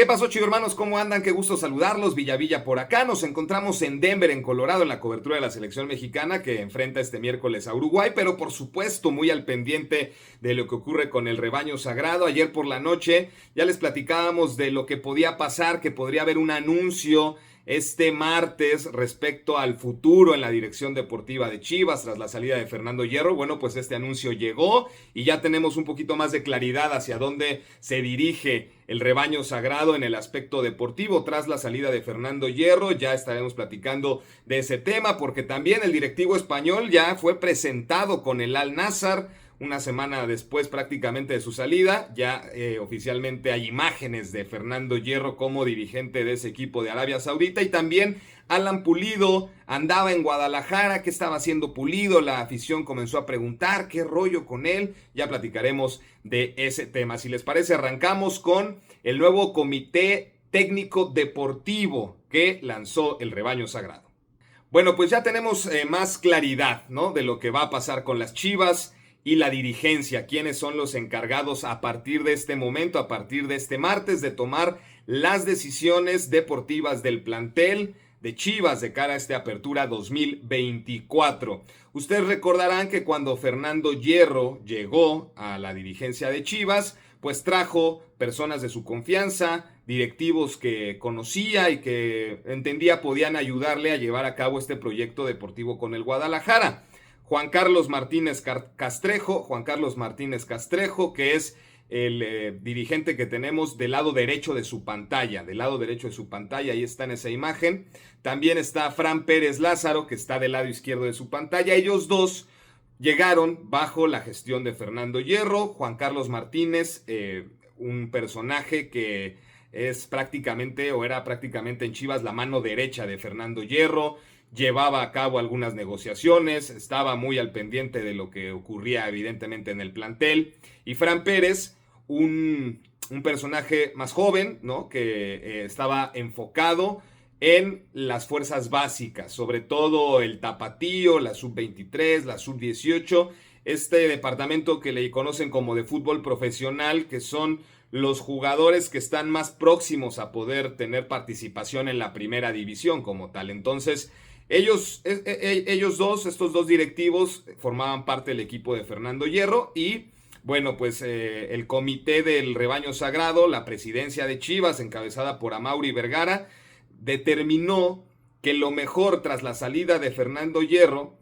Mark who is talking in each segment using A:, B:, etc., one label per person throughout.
A: ¿Qué pasó, chido hermanos? ¿Cómo andan? Qué gusto saludarlos. Villa por acá. Nos encontramos en Denver, en Colorado, en la cobertura de la selección mexicana que enfrenta este miércoles a Uruguay, pero por supuesto muy al pendiente de lo que ocurre con el rebaño sagrado. Ayer por la noche ya les platicábamos de lo que podía pasar, que podría haber un anuncio este martes respecto al futuro en la dirección deportiva de Chivas tras la salida de Fernando Hierro. Bueno, pues este anuncio llegó y ya tenemos un poquito más de claridad hacia dónde se dirige el rebaño sagrado en el aspecto deportivo tras la salida de Fernando Hierro. Ya estaremos platicando de ese tema porque también el directivo español ya fue presentado con el Al-Nassr una semana después prácticamente de su salida. Ya oficialmente hay imágenes de Fernando Hierro como dirigente de ese equipo de Arabia Saudita, y también Alan Pulido andaba en Guadalajara. ¿Qué estaba haciendo Pulido? La afición comenzó a preguntar qué rollo con él. Ya platicaremos de ese tema. Si les parece, arrancamos con el nuevo comité técnico deportivo que lanzó el rebaño sagrado. Bueno, pues ya tenemos más claridad, ¿no?, de lo que va a pasar con las Chivas y la dirigencia, quiénes son los encargados a partir de este momento, a partir de este martes, de tomar las decisiones deportivas del plantel de Chivas de cara a esta apertura 2024. Ustedes recordarán que cuando Fernando Hierro llegó a la dirigencia de Chivas, pues trajo personas de su confianza, directivos que conocía y que entendía podían ayudarle a llevar a cabo este proyecto deportivo con el Guadalajara. Juan Carlos Martínez Castrejo, que es el dirigente que tenemos del lado derecho de su pantalla, ahí está en esa imagen. También está Fran Pérez Lázaro, que está del lado izquierdo de su pantalla. Ellos dos llegaron bajo la gestión de Fernando Hierro. Juan Carlos Martínez, un personaje que es prácticamente, o era prácticamente en Chivas, la mano derecha de Fernando Hierro. Llevaba a cabo algunas negociaciones, estaba muy al pendiente de lo que ocurría evidentemente en el plantel. Y Fran Pérez, un personaje más joven, ¿no?, que estaba enfocado en las fuerzas básicas, sobre todo el tapatío, la sub-23, la sub-18, este departamento que le conocen como de fútbol profesional, que son los jugadores que están más próximos a poder tener participación en la primera división como tal. Entonces, estos dos directivos formaban parte del equipo de Fernando Hierro. Y bueno, pues el comité del rebaño sagrado, la presidencia de Chivas encabezada por Amaury Vergara, determinó que lo mejor tras la salida de Fernando Hierro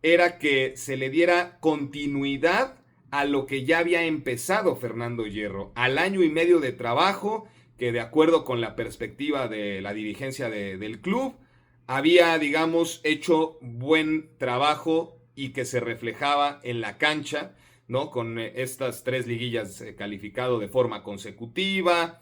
A: era que se le diera continuidad a lo que ya había empezado Fernando Hierro, al año y medio de trabajo que, de acuerdo con la perspectiva de la dirigencia del club, había, digamos, hecho buen trabajo y que se reflejaba en la cancha, ¿no?, con estas 3 liguillas calificado de forma consecutiva,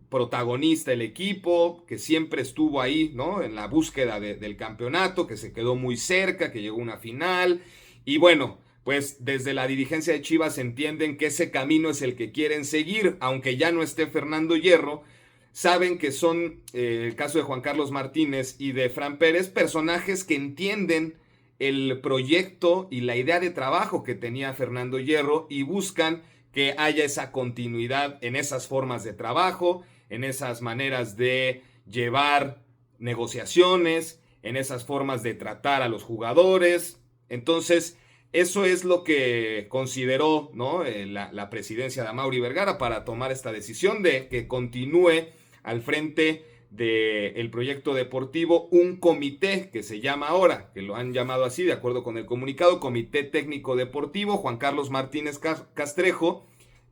A: protagonista el equipo, que siempre estuvo ahí, ¿no?, en la búsqueda del campeonato, que se quedó muy cerca, que llegó a una final. Y bueno, pues desde la dirigencia de Chivas entienden que ese camino es el que quieren seguir, aunque ya no esté Fernando Hierro. Saben que son, el caso de Juan Carlos Martínez y de Fran Pérez, personajes que entienden el proyecto y la idea de trabajo que tenía Fernando Hierro y buscan que haya esa continuidad en esas formas de trabajo, en esas maneras de llevar negociaciones, en esas formas de tratar a los jugadores. Entonces, eso es lo que consideró, ¿no?, la presidencia de Amaury Vergara para tomar esta decisión de que continúe al frente del proyecto deportivo un comité que se llama ahora, que lo han llamado así de acuerdo con el comunicado, Comité Técnico Deportivo. Juan Carlos Martínez Castrejo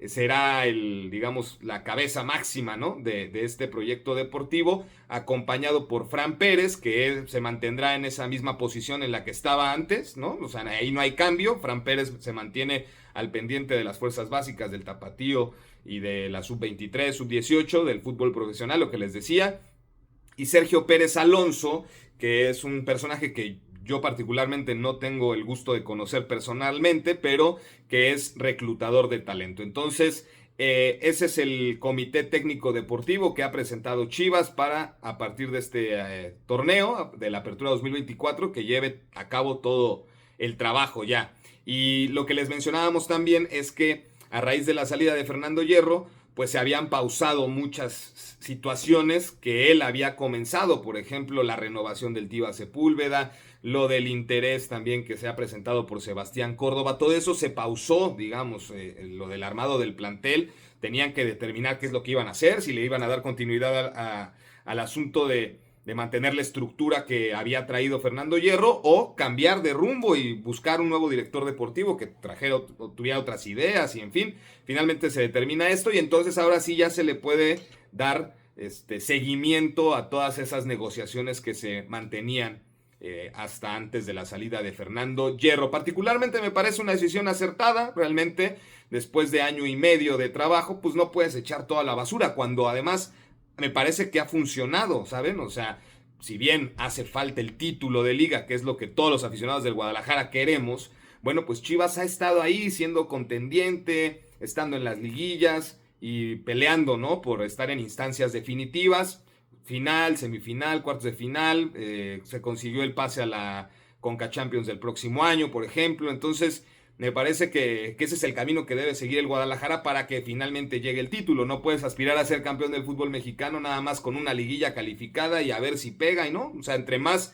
A: será digamos, la cabeza máxima, ¿no?, de este proyecto deportivo, acompañado por Fran Pérez, que se mantendrá en esa misma posición en la que estaba antes, ¿no? O sea, ahí no hay cambio. Fran Pérez se mantiene al pendiente de las fuerzas básicas del tapatío y de la sub-23, sub-18, del fútbol profesional, lo que les decía. Y Sergio Pérez Alonso, que es un personaje que yo particularmente no tengo el gusto de conocer personalmente, pero que es reclutador de talento. Entonces, ese es el comité técnico deportivo que ha presentado Chivas para, a partir de este torneo, de la apertura 2024, que lleve a cabo todo el trabajo ya. Y lo que les mencionábamos también es que a raíz de la salida de Fernando Hierro, pues se habían pausado muchas situaciones que él había comenzado, por ejemplo, la renovación del Tiva Sepúlveda, lo del interés también que se ha presentado por Sebastián Córdoba, todo eso se pausó, digamos, lo del armado del plantel, tenían que determinar qué es lo que iban a hacer, si le iban a dar continuidad al asunto de mantener la estructura que había traído Fernando Hierro o cambiar de rumbo y buscar un nuevo director deportivo que trajera o tuviera otras ideas y en fin, finalmente se determina esto y entonces ahora sí ya se le puede dar seguimiento a todas esas negociaciones que se mantenían hasta antes de la salida de Fernando Hierro. Particularmente me parece una decisión acertada, realmente después de año y medio de trabajo, pues no puedes echar toda la basura cuando además me parece que ha funcionado, ¿saben? O sea, si bien hace falta el título de liga, que es lo que todos los aficionados del Guadalajara queremos, bueno, pues Chivas ha estado ahí siendo contendiente, estando en las liguillas y peleando, ¿no? Por estar en instancias definitivas, final, semifinal, cuartos de final, se consiguió el pase a la Conca Champions del próximo año, por ejemplo, entonces me parece que ese es el camino que debe seguir el Guadalajara para que finalmente llegue el título. No puedes aspirar a ser campeón del fútbol mexicano nada más con una liguilla calificada y a ver si pega y no. O sea, entre más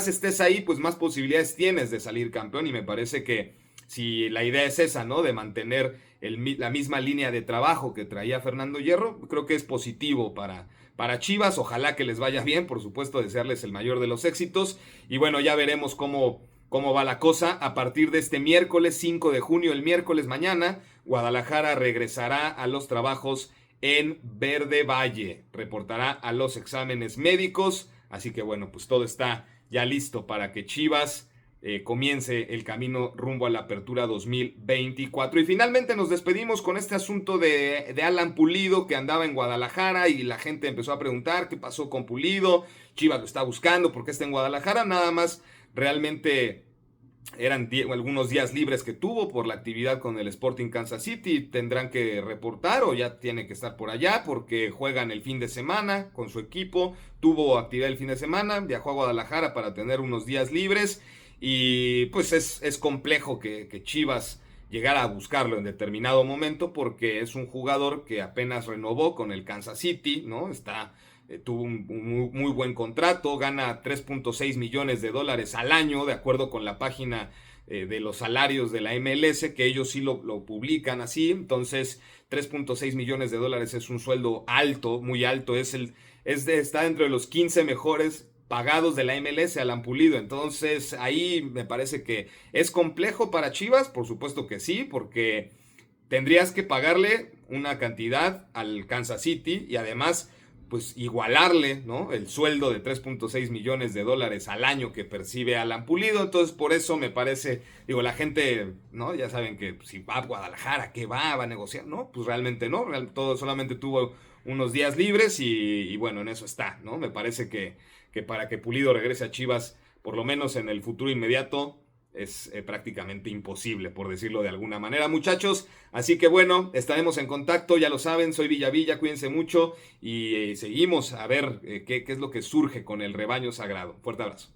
A: estés ahí, pues más posibilidades tienes de salir campeón y me parece que si la idea es esa, ¿no? De mantener la misma línea de trabajo que traía Fernando Hierro, creo que es positivo para Chivas. Ojalá que les vaya bien, por supuesto, desearles el mayor de los éxitos. Y bueno, ya veremos cómo va la cosa. A partir de este miércoles 5 de junio, el miércoles mañana, Guadalajara regresará a los trabajos en Verde Valle. Reportará a los exámenes médicos. Así que bueno, pues todo está ya listo para que Chivas comience el camino rumbo a la apertura 2024. Y finalmente nos despedimos con este asunto de Alan Pulido, que andaba en Guadalajara y la gente empezó a preguntar qué pasó con Pulido. Chivas lo está buscando, ¿por qué está en Guadalajara? Nada más, realmente eran algunos días libres que tuvo por la actividad con el Sporting Kansas City. Tendrán que reportar o ya tiene que estar por allá porque juegan el fin de semana con su equipo. Tuvo actividad el fin de semana, viajó a Guadalajara para tener unos días libres. Y pues es complejo que Chivas llegara a buscarlo en determinado momento porque es un jugador que apenas renovó con el Kansas City, ¿no? Tuvo un muy buen contrato, gana 3.6 millones de dólares al año, de acuerdo con la página de los salarios de la MLS, que ellos sí lo publican así. Entonces 3.6 millones de dólares es un sueldo alto, muy alto, está dentro de los 15 mejores pagados de la MLS, Alan Pulido. Entonces ahí me parece que es complejo para Chivas, por supuesto que sí, porque tendrías que pagarle una cantidad al Kansas City y además pues igualarle, ¿no? El sueldo de 3.6 millones de dólares al año que percibe Alan Pulido. Entonces por eso me parece, digo, la gente, ¿no? Ya saben que si va a Guadalajara, ¿qué va a negociar? No, pues realmente no, todo solamente tuvo unos días libres y bueno, en eso está, ¿no? Me parece que para que Pulido regrese a Chivas, por lo menos en el futuro inmediato, es prácticamente imposible, por decirlo de alguna manera, muchachos. Así que bueno, estaremos en contacto, ya lo saben, soy Villavilla, cuídense mucho y seguimos a ver qué es lo que surge con el rebaño sagrado. Fuerte abrazo.